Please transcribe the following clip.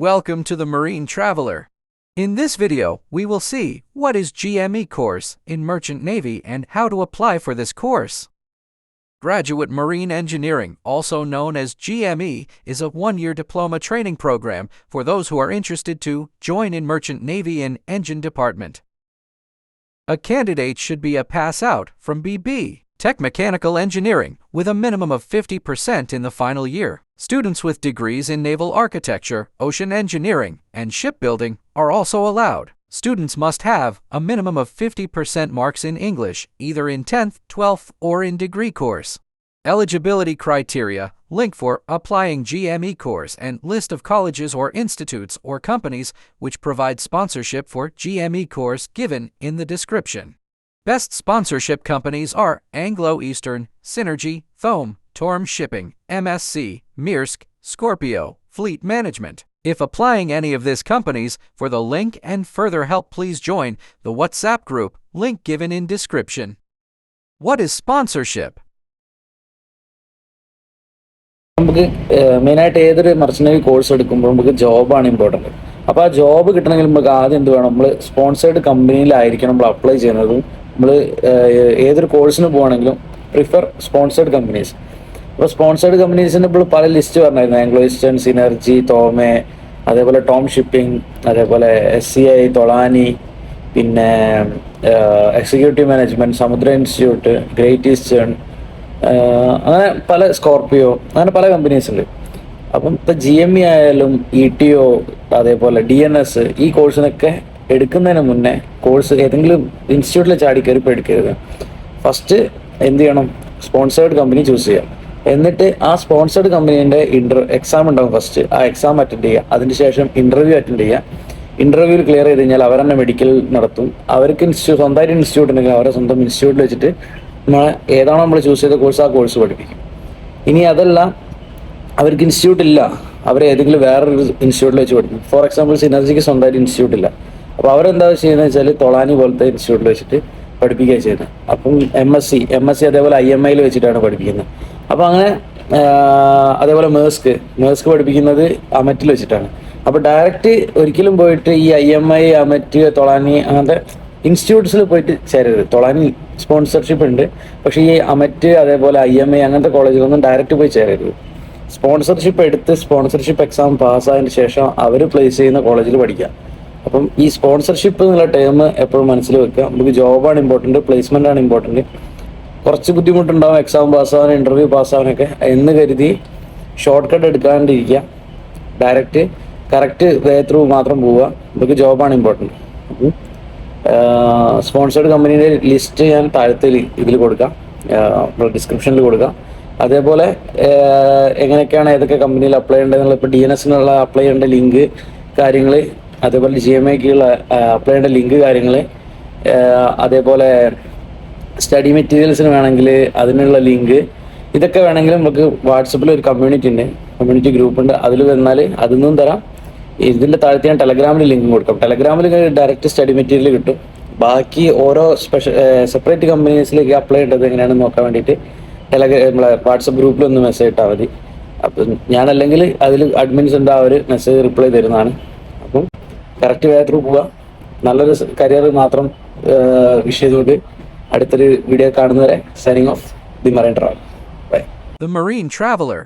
Welcome to the Marine Traveler. In this video, we will see what is GME course in Merchant Navy and how to apply for this course. Graduate Marine Engineering, also known as GME, is a one-year diploma training program for those who are interested to join in Merchant Navy in Engine Department. A candidate should be a pass-out from BB, Tech Mechanical Engineering, with a minimum of 50% in the final year. Students with degrees in naval architecture, ocean engineering, and shipbuilding are also allowed. Students must have a minimum of 50% marks in English, either in 10th, 12th, or in degree course. Eligibility criteria, link for applying GME course, and list of colleges or institutes or companies which provide sponsorship for GME course given in the description. Best sponsorship companies are Anglo-Eastern, Synergy, Thome, Torm Shipping, MSC, Maersk, Scorpio, Fleet Management. If applying any of these companies, for the link and further help please join the WhatsApp group, link given in description. What is sponsorship? നമുക്ക് മെയിനായിട്ട് ഏതൊരു merchant navy course എടുക്കുമ്പോൾ നമുക്ക് ജോബാണ് important. അപ്പോൾ ആ job കിട്ടണമെങ്കിൽ നമുക്ക് ആദ്യം എന്ത് വേണം, നമ്മൾ സ്പോൺസേർഡ് കമ്പനിയിലായിരിക്കണം നമ്മൾ അപ്ലൈ ചെയ്യുന്നത്. നമ്മൾ ഏതൊരു കോഴ്സിന് പോകുകയാണെങ്കിലും പ്രിഫർ സ്പോൺസേർഡ് കമ്പനീസ്. അപ്പോൾ സ്പോൺസേർഡ് കമ്പനീസിന് ഇപ്പോൾ പല ലിസ്റ്റ് പറഞ്ഞായിരുന്നു. ആംഗ്ലോ ഈസ്റ്റേൺ, സിനർജി, തോമെ, അതേപോലെ ടോം ഷിപ്പിംഗ്, അതേപോലെ SCI, തൊളാനി, പിന്നെ എക്സിക്യൂട്ടീവ് മാനേജ്മെൻറ്റ്, സമുദ്ര ഇൻസ്റ്റിറ്റ്യൂട്ട്, ഗ്രേറ്റ് ഈസ്റ്റേൺ, അങ്ങനെ പല സ്കോർപിയോ, അങ്ങനെ പല കമ്പനീസ് ഉണ്ട്. അപ്പം ഇപ്പോൾ GME ആയാലും ETO, അതേപോലെ DNS, ഈ കോഴ്സിനൊക്കെ എടുക്കുന്നതിന് മുന്നേ കോഴ്സ് ഏതെങ്കിലും ഇൻസ്റ്റിറ്റ്യൂട്ടിൽ ചാടി കയറി ഇപ്പോൾ എടുക്കരുത്. ഫസ്റ്റ് എന്ത് ചെയ്യണം, സ്പോൺസേർഡ് കമ്പനി ചൂസ് ചെയ്യാം. എന്നിട്ട് ആ സ്പോൺസേർഡ് കമ്പനീൻ്റെ എക്സാം ഉണ്ടാകും. ഫസ്റ്റ് ആ എക്സാം അറ്റൻഡ് ചെയ്യുക. അതിന് ശേഷം ഇൻ്റർവ്യൂ അറ്റൻഡ് ചെയ്യുക. ഇൻ്റർവ്യൂവിൽ ക്ലിയർ ചെയ്ത് കഴിഞ്ഞാൽ അവർ തന്നെ മെഡിക്കൽ നടത്തും. അവർക്ക് സ്വന്തമായിട്ട് ഇൻസ്റ്റിറ്റ്യൂട്ട് ഉണ്ടെങ്കിൽ അവരുടെ സ്വന്തം ഇൻസ്റ്റിറ്റ്യൂട്ടിൽ വെച്ചിട്ട് ഏതാണോ നമ്മൾ ചൂസ് ചെയ്ത കോഴ്സ് ആ കോഴ്സ് പഠിപ്പിക്കും. ഇനി അതല്ല അവർക്ക് ഇൻസ്റ്റിറ്റ്യൂട്ട് ഇല്ല, അവർ ഏതെങ്കിലും വേറൊരു ഇൻസ്റ്റിറ്റ്യൂട്ടിൽ വെച്ച് പഠിക്കും. ഫോർ എക്സാമ്പിൾ സിനർജിക്ക് സ്വന്തമായിട്ട് ഇൻസ്റ്റിറ്റ്യൂട്ട് ഇല്ല. അപ്പോൾ അവരെന്താ ചെയ്യുന്നത് വെച്ചാൽ തൊളാനി പോലത്തെ ഇൻസ്റ്റിറ്റ്യൂട്ടിൽ വെച്ചിട്ട് പഠിപ്പിക്കുകയാണ് ചെയ്യുന്നത്. അപ്പം MSc അതേപോലെ IMI വെച്ചിട്ടാണ് പഠിപ്പിക്കുന്നത്. അപ്പോൾ അങ്ങനെ അതേപോലെ മേഴ്സ്ക് പഠിപ്പിക്കുന്നത് അമറ്റിൽ വെച്ചിട്ടാണ്. അപ്പോൾ ഡയറക്റ്റ് ഒരിക്കലും പോയിട്ട് ഈ IMI, അമറ്റ്, തൊളാനി അങ്ങനത്തെ ഇൻസ്റ്റിറ്റ്യൂട്ട്സിൽ പോയിട്ട് ചേരരുത്. തൊളാനി സ്പോൺസർഷിപ്പ് ഉണ്ട്, പക്ഷേ ഈ അമറ്റ് അതേപോലെ IMI അങ്ങനത്തെ കോളേജിലൊന്നും ഡയറക്റ്റ് പോയി ചേരരുത്. സ്പോൺസർഷിപ്പ് എടുത്ത് സ്പോൺസർഷിപ്പ് എക്സാം പാസ്സായതിന് ശേഷം അവർ പ്ലേസ് ചെയ്യുന്ന കോളേജിൽ പഠിക്കാം. അപ്പം ഈ സ്പോൺസർഷിപ്പ് എന്നുള്ള ടേം എപ്പോഴും മനസ്സിൽ വെക്കുക. നമുക്ക് ജോബാണ് ഇമ്പോർട്ടൻറ്റ്, പ്ലേസ്മെൻ്റ് ആണ് ഇമ്പോർട്ടൻറ്റ്. കുറച്ച് ബുദ്ധിമുട്ടുണ്ടാവും എക്സാം പാസ്സാവാൻ, ഇൻ്റർവ്യൂ പാസ്സാവാനൊക്കെ എന്ന് കരുതി ഷോർട്ട് കട്ട് എടുക്കാണ്ടിരിക്കുക. ഡയറക്റ്റ് കറക്റ്റ് വേ ത്രൂ മാത്രം പോവുക. നമുക്ക് ജോബാണ് ഇമ്പോർട്ടൻറ്റ്. സ്പോൺസേർഡ് കമ്പനീൻ്റെ ലിസ്റ്റ് ഞാൻ താഴത്തെ ഇതിൽ കൊടുക്കാം, ഡിസ്ക്രിപ്ഷനിൽ കൊടുക്കാം. അതേപോലെ എങ്ങനെയൊക്കെയാണ് ഏതൊക്കെ കമ്പനിയിൽ അപ്ലൈ ചെയ്യേണ്ടതെന്നുള്ള, ഇപ്പോൾ DNSനുള്ള അപ്ലൈ ചെയ്യേണ്ട ലിങ്ക് കാര്യങ്ങൾ, അതേപോലെ GMEക്കുള്ള അപ്ലൈ ചെയ്യേണ്ട ലിങ്ക് കാര്യങ്ങൾ, അതേപോലെ സ്റ്റഡി മെറ്റീരിയൽസിന് വേണമെങ്കിൽ അതിനുള്ള ലിങ്ക്, ഇതൊക്കെ വേണമെങ്കിൽ നമുക്ക് വാട്സപ്പിൽ ഒരു കമ്മ്യൂണിറ്റി ഗ്രൂപ്പ് ഉണ്ട്. അതിൽ വന്നാൽ അതിൽ നിന്നും തരാം. ഇതിൻ്റെ താഴത്ത് ഞാൻ ടെലഗ്രാമിൽ ലിങ്ക് കൊടുക്കാം. ടെലഗ്രാമിൽ ഡയറക്റ്റ് സ്റ്റഡി മെറ്റീരിയൽ കിട്ടും. ബാക്കി ഓരോ സെപ്പറേറ്റ് കമ്പനീസിലേക്ക് അപ്ലൈ ചെയ്യേണ്ടത് എങ്ങനെയാണെന്ന് നോക്കാൻ വേണ്ടിയിട്ട് നമ്മളെ വാട്സപ്പ് ഗ്രൂപ്പിൽ ഒന്ന് മെസ്സേജ് ഇട്ടാൽ മതി. അപ്പം ഞാനല്ലെങ്കിൽ അതിൽ അഡ്മിൻസ് ഉണ്ട്, അവർ മെസ്സേജ് റിപ്ലൈ തരുന്നതാണ്. അപ്പം കറക്റ്റ് വേ ത്രൂ പോവുക. നല്ലൊരു കരിയർ മാത്രം വിഷ് ചെയ്തുകൊണ്ട് അടുത്തൊരു വീഡിയോ കാണുന്നവരെ signing off, the Marine Traveler. Bye. The Marine Traveler.